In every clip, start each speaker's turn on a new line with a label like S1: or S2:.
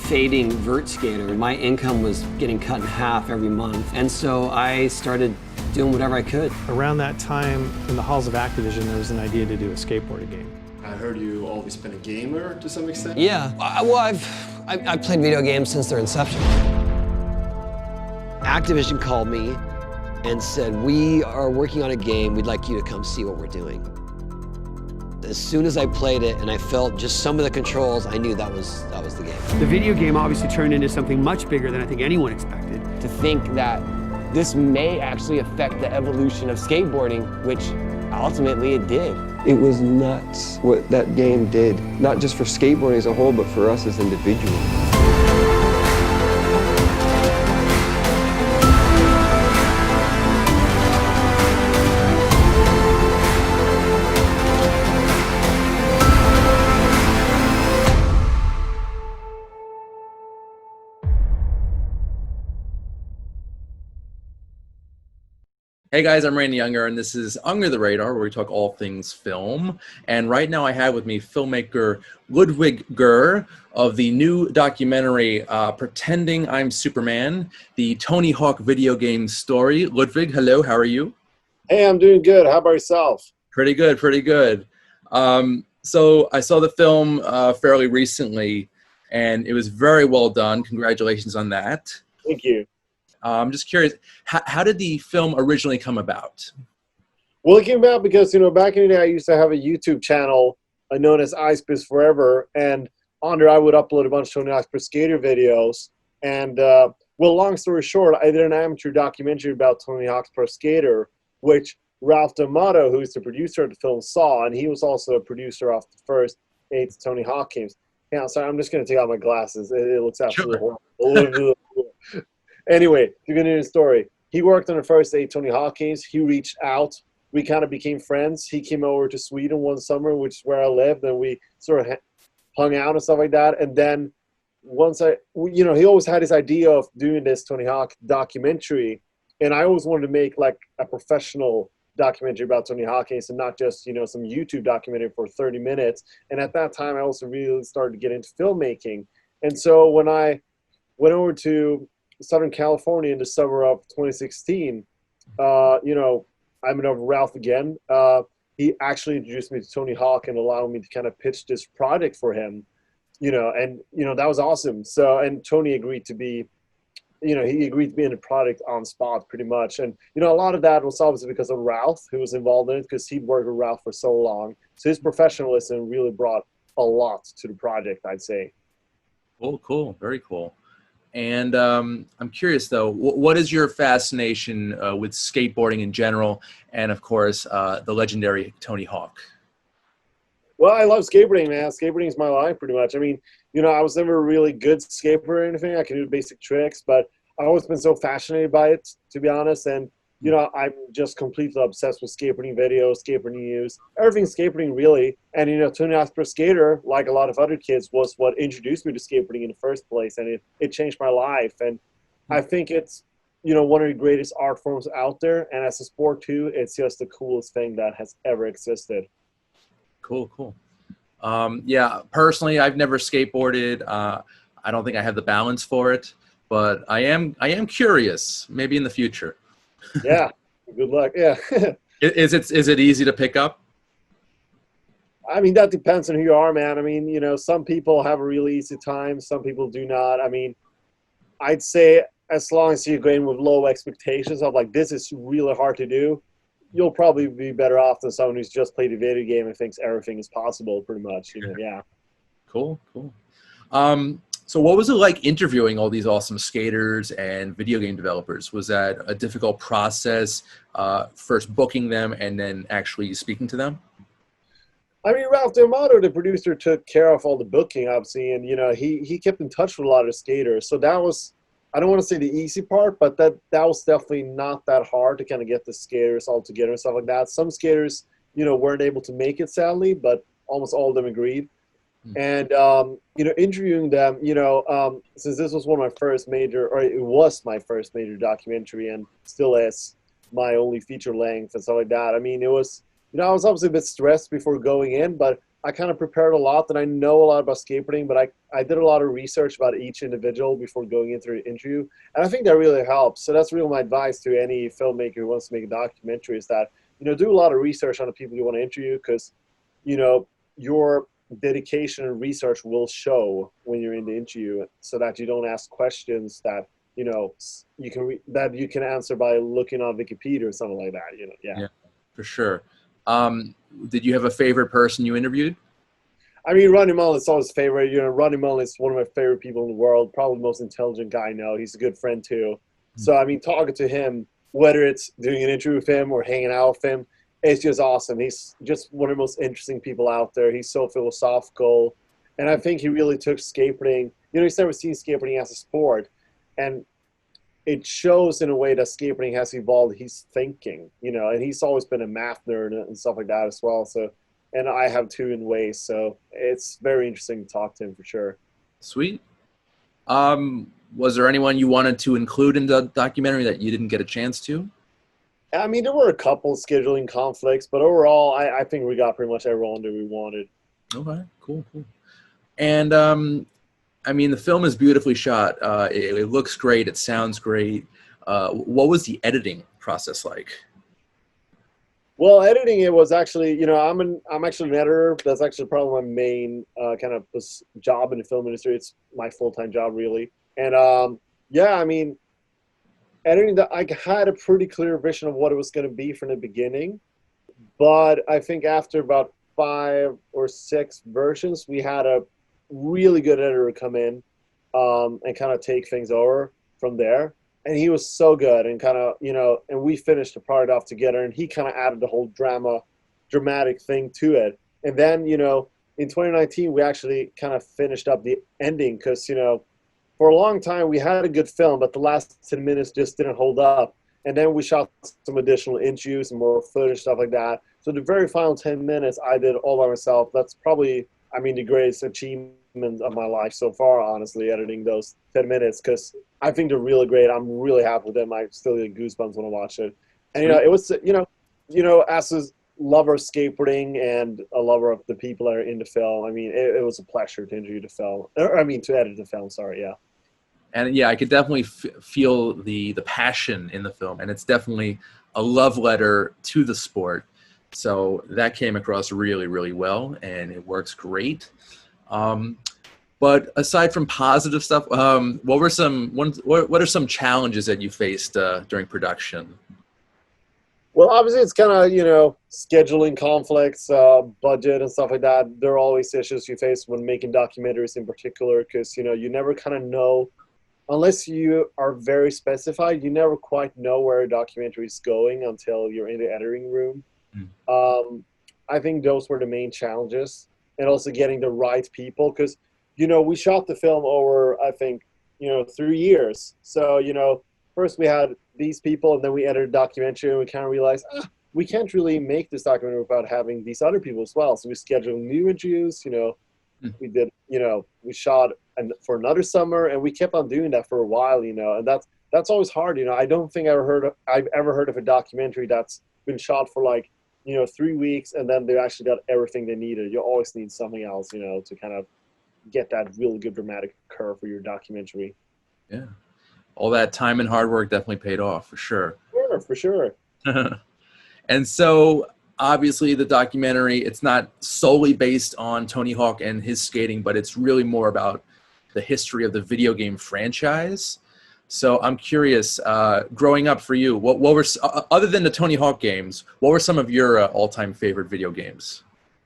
S1: fading vert skater. My income was getting cut in half every month. And so I started doing whatever I could.
S2: Around that time, in the halls of Activision, there was an idea to do a skateboarding game.
S3: I heard you always been a gamer to some extent.
S1: Yeah, well, I've played video games since their inception. Activision called me and said, we are working on a game, we'd like you to come see what we're doing. As soon as I played it and I felt just some of the controls, I knew that was the game.
S4: The video game obviously turned into something much bigger than I think anyone expected.
S5: To think that this may actually affect the evolution of skateboarding, which ultimately it did.
S6: It was nuts what that game did, not just for skateboarding as a whole, but for us as individuals.
S7: Hey guys, I'm Randy Unger, and this is Unger the Radar, where we talk all things film. And right now I have with me filmmaker Ludvig of the new documentary, Pretending I'm Superman, the Tony Hawk video game story. Ludvig, hello, how are you?
S3: Hey, I'm doing good. How about yourself?
S7: Pretty good, pretty good. So I saw the film fairly recently, and it was very well done. Congratulations on that.
S3: Thank you.
S7: I'm just curious, how did the film originally come about?
S3: Well, it came about because, back in the day, I used to have a YouTube channel known as Ice Biz Forever, and on there I would upload a bunch of Tony Hawk's Pro Skater videos. And, well, long story short, I did an amateur documentary about Tony Hawk's Pro Skater, which Ralph D'Amato, who's the producer of the film, saw, and he was also a producer of the first 8 Tony Hawk games. Yeah, sorry, I'm just going to take out my glasses. It looks absolutely horrible. Anyway, to continue the story, he worked on the first 8 Tony Hawk games. He reached out. We kind of became friends. He came over to Sweden one summer, which is where I lived, and we sort of hung out and stuff like that. And then once he always had this idea of doing this Tony Hawk documentary, and I always wanted to make like a professional documentary about Tony Hawk games and not just, some YouTube documentary for 30 minutes. And at that time, I also really started to get into filmmaking. And so when I went over to Southern California in the summer of 2016, I met up with Ralph again. He actually introduced me to Tony Hawk and allowed me to kind of pitch this project for him, and that was awesome. So, and Tony agreed to be, he agreed to be in the project on spot pretty much. And, a lot of that was obviously because of Ralph, who was involved in it, because he'd worked with Ralph for so long. So his professionalism really brought a lot to the project, I'd say.
S7: Cool, very cool. And I'm curious, though, what is your fascination with skateboarding in general, and of course, the legendary Tony Hawk?
S3: Well, I love skateboarding, man. Skateboarding is my life, pretty much. I mean, I was never a really good skateboarder or anything. I can do basic tricks, but I've always been so fascinated by it, to be honest. And I'm just completely obsessed with skateboarding videos, skateboarding news, everything skateboarding, really. And, Tony Hawk's Pro Skater, like a lot of other kids, was what introduced me to skateboarding in the first place. And it changed my life. And I think it's, one of the greatest art forms out there. And as a sport, too, it's just the coolest thing that has ever existed.
S7: Cool. Yeah, personally, I've never skateboarded. I don't think I have the balance for it. But I am curious, maybe in the future.
S3: Yeah, good luck. Yeah.
S7: Is it easy to pick up?
S3: I mean, that depends on who you are, man. I mean, some people have a really easy time. Some people do not. I mean, I'd say as long as you're going with low expectations of like, this is really hard to do, you'll probably be better off than someone who's just played a video game and thinks everything is possible, pretty much. Yeah.
S7: Cool. So what was it like interviewing all these awesome skaters and video game developers? Was that a difficult process, first booking them and then actually speaking to them?
S3: I mean, Ralph D'Amato, the producer, took care of all the booking, obviously, and, he kept in touch with a lot of skaters. So that was, I don't want to say the easy part, but that was definitely not that hard to kind of get the skaters all together and stuff like that. Some skaters, weren't able to make it, sadly, but almost all of them agreed. And, interviewing them, since this was one of my first major, or it was my first major documentary and still is my only feature length and stuff like that. I mean, it was I was obviously a bit stressed before going in, but I kind of prepared a lot, and I know a lot about skateboarding, but I did a lot of research about each individual before going into the interview, and I think that really helps. So that's really my advice to any filmmaker who wants to make a documentary is that, do a lot of research on the people you want to interview, because, your dedication and research will show when you're in the interview, so that you don't ask questions that, that you can answer by looking on Wikipedia or something like that,
S7: Yeah, for sure. Did you have a favorite person you interviewed?
S3: I mean, Ronnie Mullen's always favorite. Ronnie Mullen is one of my favorite people in the world, probably the most intelligent guy I know. He's a good friend too. So, I mean, talking to him, whether it's doing an interview with him or hanging out with him, it's just awesome. He's just one of the most interesting people out there. He's so philosophical. And I think he really took skateboarding. He's never seen skateboarding as a sport. And it shows in a way that skateboarding has evolved his thinking, and he's always been a math nerd and stuff like that as well. So, and I have too in ways. So it's very interesting to talk to him for sure.
S7: Sweet. Was there anyone you wanted to include in the documentary that you didn't get a chance to?
S3: I mean, there were a couple scheduling conflicts, but overall, I think we got pretty much everyone that we wanted.
S7: Okay, cool. And I mean, the film is beautifully shot. It looks great. It sounds great. What was the editing process like?
S3: Well, editing, it was actually, I'm actually an editor. That's actually probably my main kind of job in the film industry. It's my full-time job, really. And yeah, I mean, editing, I had a pretty clear vision of what it was going to be from the beginning. But I think after about 5 or 6 versions, we had a really good editor come in and kind of take things over from there. And he was so good, and kind of, and we finished the product off together, and he kind of added the whole dramatic thing to it. And then, in 2019, we actually kind of finished up the ending because, for a long time we had a good film, but the last 10 minutes just didn't hold up. And then we shot some additional interviews and more footage, stuff like that. So the very final 10 minutes I did all by myself. That's probably, the greatest achievement of my life so far, honestly, editing those 10 minutes, because I think they're really great. I'm really happy with them. I still get goosebumps when I watch it. And, it was, as a lover of skateboarding and a lover of the people that are in the film, it was a pleasure to interview the film, to edit the film, sorry, yeah.
S7: And yeah, I could definitely feel the passion in the film, and it's definitely a love letter to the sport. So that came across really, really well, and it works great. But aside from positive stuff, what are some challenges that you faced during production?
S3: Well, obviously it's kind of, scheduling conflicts, budget and stuff like that. There are always issues you face when making documentaries in particular, because, you never kind of know, unless you are very specified, you never quite know where a documentary is going until you're in the editing room. I think those were the main challenges, and also getting the right people, because, we shot the film over, I think, 3 years. So, first we had these people, and then we edited a documentary, and we kind of realized, we can't really make this documentary without having these other people as well. So we scheduled new interviews, we did, we shot for another summer, and we kept on doing that for a while, and that's always hard. I don't think I've ever heard of a documentary that's been shot for like, 3 weeks, and then they actually got everything they needed. You always need something else, to kind of get that really good dramatic curve for your documentary.
S7: Yeah. All that time and hard work definitely paid off, for sure.
S3: Sure, for sure.
S7: And so obviously the documentary, it's not solely based on Tony Hawk and his skating, but it's really more about the history of the video game franchise. So I'm curious, growing up for you, what were, other than the Tony Hawk games, what were some of your all-time favorite video games?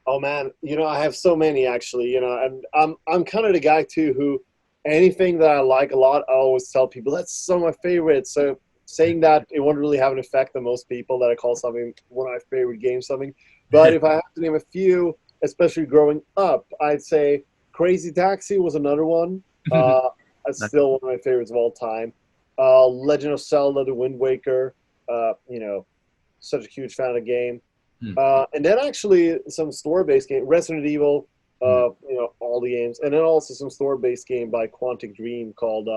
S3: Oh man, I have so many actually, and I'm kind of the guy too who anything that I like a lot, I always tell people that's some of my favorites. So saying that, it won't really have an effect on most people that I call something one of my favorite games something. But if I have to name a few, especially growing up, I'd say Crazy Taxi was another one. That's still one of my favorites of all time. Legend of Zelda: The Wind Waker, such a huge fan of the game. And then actually some store-based game, Resident Evil, all the games, and then also some store-based game by Quantic Dream called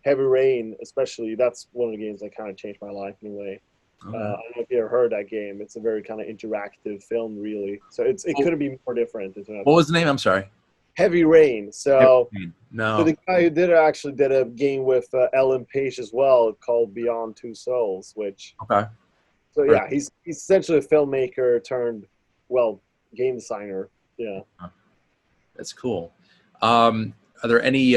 S3: Heavy Rain. Especially, that's one of the games that kind of changed my life in a way.
S7: Okay.
S3: I don't know if you ever heard that game. It's a very kind of interactive film, really. So it
S7: Oh,
S3: couldn't be more different.
S7: what was the name? I'm sorry.
S3: Heavy Rain. So
S7: No.
S3: the guy who did it actually did a game with Ellen Page as well called Beyond Two Souls, which
S7: Okay.
S3: so
S7: Right.
S3: yeah, he's essentially a filmmaker turned game designer. Yeah.
S7: That's cool. Are there any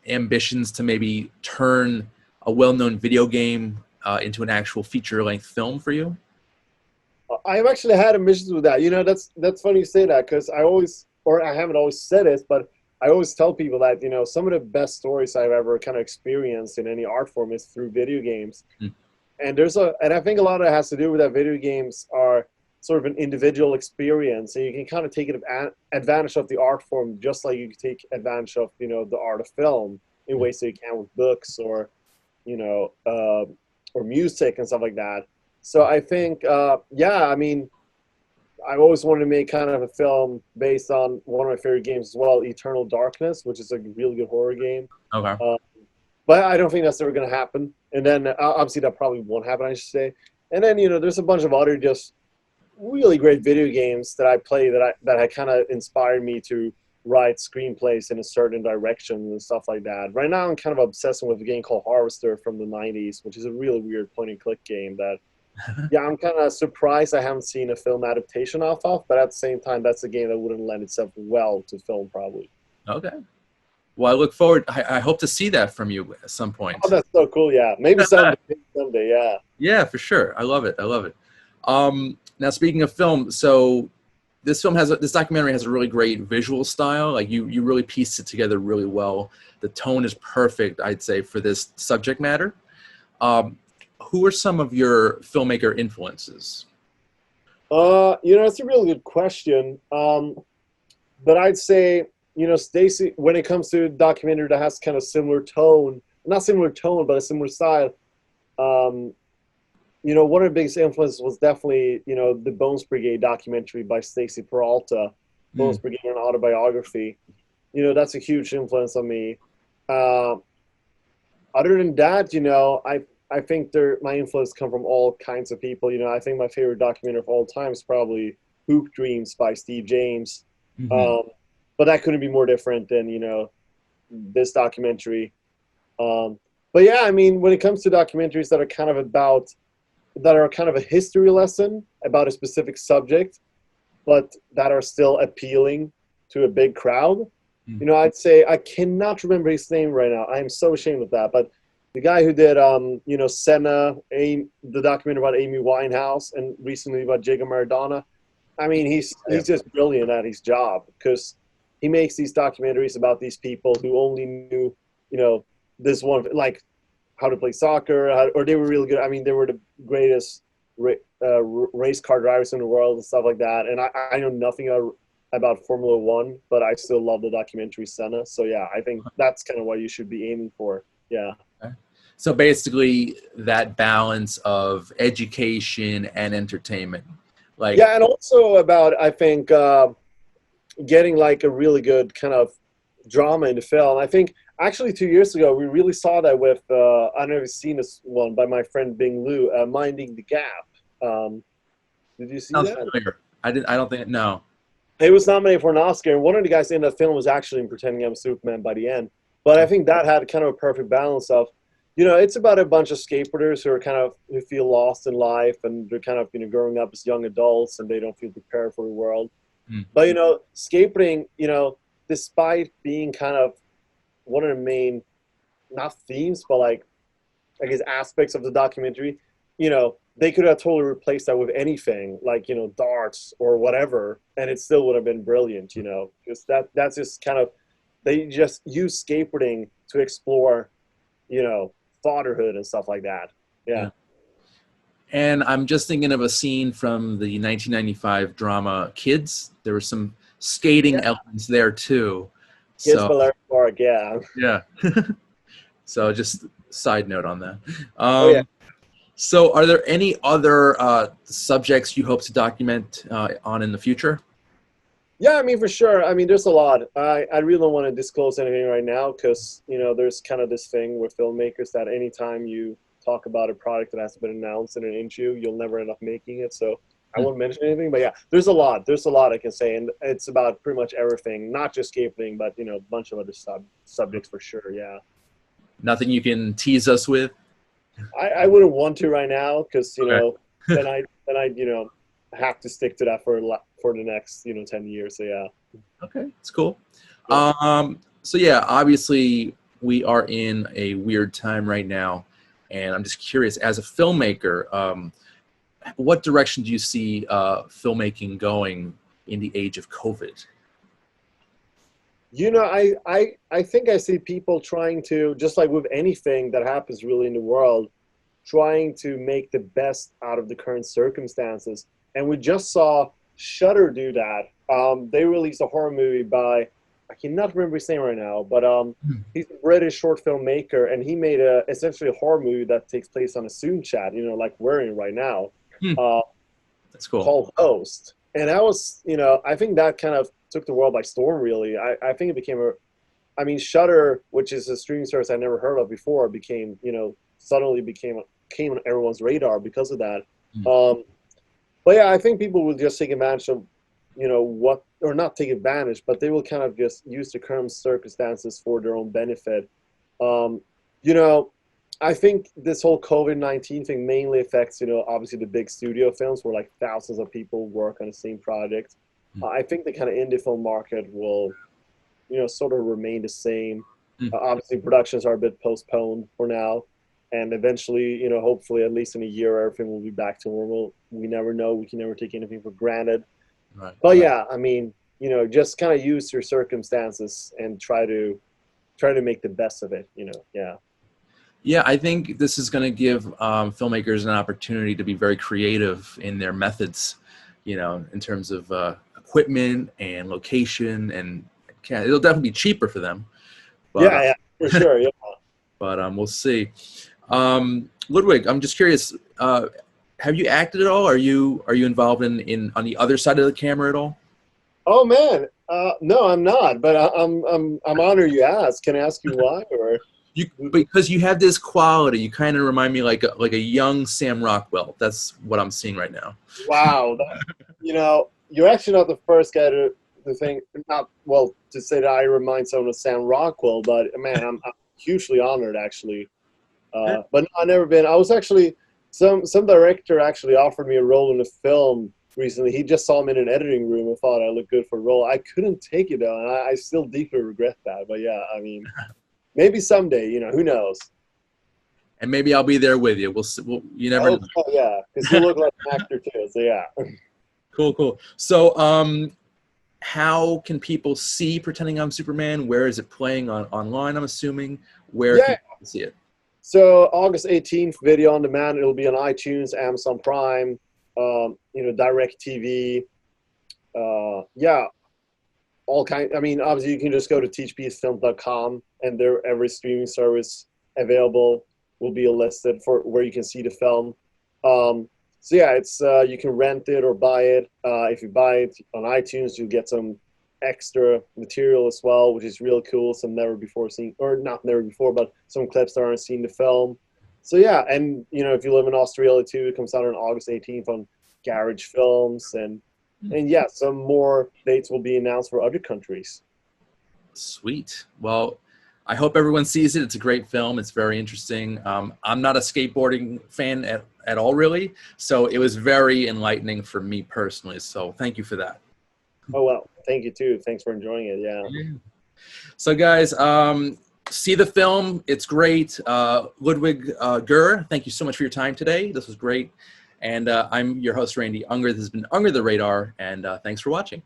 S7: ambitions to maybe turn a well-known video game into an actual feature-length film for you?
S3: I've actually had ambitions with that. You know, that's funny you say that because I haven't always said it, but I always tell people that, you know, some of the best stories I've ever kind of experienced in any art form is through video games.
S7: Mm.
S3: And I think a lot of it has to do with that video games are sort of an individual experience, and you can kind of take advantage of the art form just like you can take advantage of, you know, the art of film in ways that you can with books or, you know, or music and stuff like that. So I think, yeah, I mean, I've always wanted to make kind of a film based on one of my favorite games as well, Eternal Darkness, which is a really good horror game.
S7: Okay.
S3: But I don't think that's ever going to happen. And then obviously that probably won't happen, I should say. And then, you know, there's a bunch of other just really great video games that I play that kind of inspired me to write screenplays in a certain direction and stuff like that. Right now I'm kind of obsessing with a game called Harvester from the 90s, which is a really weird point-and-click game that yeah, I'm kind of surprised I haven't seen a film adaptation off of, but at the same time, that's a game that wouldn't lend itself well to film, probably.
S7: Okay. Well, I look forward. I hope to see that from you at some point.
S3: Oh, that's so cool, yeah. Maybe someday, yeah.
S7: Yeah, for sure. I love it. I love it. Now, speaking of film, so this documentary has a really great visual style. Like you really pieced it together really well. The tone is perfect, I'd say, for this subject matter. Who are some of your filmmaker influences?
S3: You know, it's a really good question. But I'd say, you know, Stacy, when it comes to a documentary that has kind of similar tone, not similar tone, but a similar style, you know, one of the biggest influences was definitely, you know, the Bones Brigade documentary by Stacy Peralta, Bones Brigade, an autobiography. You know, that's a huge influence on me. Other than that, you know, I think my influence come from all kinds of people. You know, I think my favorite documentary of all time is probably Hoop Dreams by Steve James.
S7: Mm-hmm.
S3: But that couldn't be more different than, you know, this documentary. But yeah, I mean, when it comes to documentaries that are kind of a history lesson about a specific subject, but that are still appealing to a big crowd, you know, I'd say, I cannot remember his name right now. I'm so ashamed of that. But the guy who did, you know, Senna, the documentary about Amy Winehouse, and recently about Diego Maradona, I mean, he's just brilliant at his job because he makes these documentaries about these people who only knew, you know, this one, like how to play soccer, or they were really good. I mean, they were the greatest race car drivers in the world and stuff like that. And I know nothing about Formula One, but I still love the documentary Senna. So yeah, I think that's kind of what you should be aiming for. Yeah.
S7: Okay. So basically that balance of education and entertainment. Like,
S3: yeah, and also about, I think, getting like a really good kind of drama in the film. I think actually 2 years ago, we really saw that with, I don't know if you've seen this one by my friend Bing Liu, Minding the Gap. Did you see that?
S7: familiar. I don't think, no.
S3: It was nominated for an Oscar, and one of the guys in that film was actually pretending I'm Superman by the end. But I think that had kind of a perfect balance of, you know, it's about a bunch of skateboarders who feel lost in life, and they're kind of, you know, growing up as young adults, and they don't feel prepared for the world. But, you know, skateboarding, you know, despite being kind of one of the main, not themes, but like, I guess, aspects of the documentary, you know, they could have totally replaced that with anything, like, you know, darts or whatever, and it still would have been brilliant, you know, because that's just kind of, they just use skateboarding to explore, you know, fatherhood and stuff like that. Yeah.
S7: And I'm just thinking of a scene from the 1995 drama Kids. There were some skating elements there too.
S3: Kids Bel Park, yeah.
S7: Yeah. So just side note on that.
S3: Yeah.
S7: So are there any other subjects you hope to document on in the future?
S3: Yeah, I mean, for sure. I mean, there's a lot. I really don't want to disclose anything right now because, you know, there's kind of this thing with filmmakers that anytime you talk about a product that hasn't been announced in an interview, you'll never end up making it. So I won't mention anything, but yeah, there's a lot I can say, and it's about pretty much everything, not just skateboarding, but you know, a bunch of other subjects for sure. Yeah.
S7: Nothing you can tease us with?
S3: I wouldn't want to right now, because you
S7: Okay.
S3: know, then I you know, have to stick to that for the next 10 years. So yeah.
S7: Okay, it's cool.
S3: Yeah.
S7: So yeah, obviously we are in a weird time right now, and I'm just curious, as a filmmaker, what direction do you see filmmaking going in the age of COVID?
S3: You know, I think I see people trying to, just like with anything that happens really in the world, trying to make the best out of the current circumstances. And we just saw Shudder do that. They released a horror movie by, I cannot remember his name right now, but he's a British short filmmaker, and he made essentially a horror movie that takes place on a Zoom chat, you know, like we're in right now,
S7: That's cool.
S3: called Host. And that was, you know, I think that kind of took the world by storm, really. I think it became Shudder, which is a streaming service I never heard of before, became, you know, suddenly came on everyone's radar because of that. But yeah, I think people will just take advantage of, you know, or not take advantage, but they will kind of just use the current circumstances for their own benefit. You know, I think this whole COVID-19 thing mainly affects, you know, obviously the big studio films where like thousands of people work on the same project. I think the kind of indie film market will, you know, sort of remain the same. Obviously, productions are a bit postponed for now. And eventually, you know, hopefully at least in a year, everything will be back to normal. We never know. We can never take anything for granted.
S7: Right.
S3: But yeah, I mean, you know, just kind of use your circumstances and try to make the best of it, you know, yeah.
S7: Yeah, I think this is going to give filmmakers an opportunity to be very creative in their methods, you know, in terms of equipment and location, and it'll definitely be cheaper for them. But,
S3: yeah, for sure, yeah.
S7: But we'll see. Ludwig, I'm just curious. Have you acted at all? Are you involved in on the other side of the camera at all?
S3: Oh man, no, I'm not. But I'm honored you asked. Can I ask you why? Or
S7: because you have this quality. You kind of remind me like a young Sam Rockwell. That's what I'm seeing right now.
S3: wow, you know, you're actually not the first guy to think. To say that I remind someone of Sam Rockwell. But man, I'm hugely honored actually. But no, I've never been. I was actually some director actually offered me a role in a film recently. He just saw me in an editing room and thought I looked good for a role. I couldn't take it though, and I still deeply regret that. But yeah, I mean, maybe someday, you know, who knows?
S7: And maybe I'll be there with you. You never know.
S3: Oh yeah, because you look like an actor too. So yeah.
S7: Cool. So how can people see Pretending I'm Superman? Where is it playing online? I'm assuming. Where can people see it?
S3: So August 18th, video on demand. It'll be on iTunes, Amazon Prime, you know, DirecTV. Yeah, all kind. I mean, obviously, you can just go to teachpeacefilm.com, and every streaming service available will be listed for where you can see the film. So yeah, it's you can rent it or buy it. If you buy it on iTunes, you'll get some extra material as well, which is real cool. Some never before seen, or not never before, but some clips that aren't seen the film. So yeah, and you know, if you live in Australia too, it comes out on August 18th on Garage Films, and yeah, some more dates will be announced for other countries.
S7: Sweet. Well, I hope everyone sees it. It's a great film. It's very interesting. I'm not a skateboarding fan at all, really. So it was very enlightening for me personally. So thank you for that.
S3: Oh, well, thank you too. Thanks for enjoying it. Yeah.
S7: So guys, see the film. It's great. Ludvig Gur, thank you so much for your time today. This was great. And I'm your host, Randy Unger. This has been Unger the Radar. And thanks for watching.